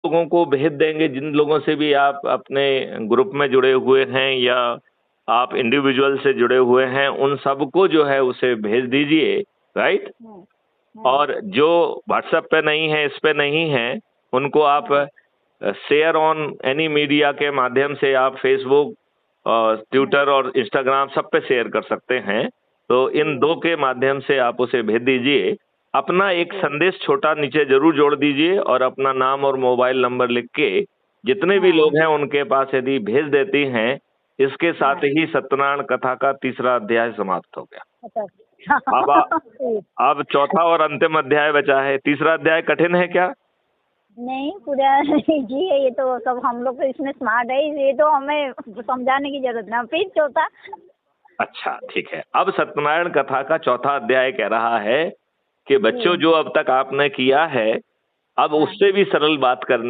लोगों को भेज देंगे, जिन लोगों से भी आप अपने ग्रुप में जुड़े हुए हैं या आप इंडिविजुअल से जुड़े हुए हैं, उन सबको जो है उसे भेज दीजिए, राइट? और जो व्हाट्सएप पे नहीं है, इस पे नहीं है, उनको आप शेयर ऑन एनी मीडिया के माध्यम से आप फेसबुक और ट्विटर और इंस्टाग्राम सब पे शेयर कर सकते हैं। तो इन दो के माध्यम से आप उसे भेज दीजिए। अपना एक संदेश छोटा नीचे जरूर जोड़ दीजिए और अपना नाम और मोबाइल नंबर लिख के जितने भी लोग हैं उनके पास यदि भेज देती हैं, इसके साथ ही सत्यनारायण कथा का तीसरा अध्याय समाप्त हो गया। अब चौथा और अंतिम अध्याय बचा है। तीसरा अध्याय कठिन है क्या? नहीं, पूरा इजी है। ये तो सब हम लोग तो इसमें स्मार्ट है, ये तो हमें समझाने की जरूरत ना। फिर चौथा। अच्छा, ठीक है। अब सत्यनारायण कथा का चौथा अध्याय कह रहा है कि बच्चों, जो अब तक आपने किया है, अब उससे भी सरल बात करने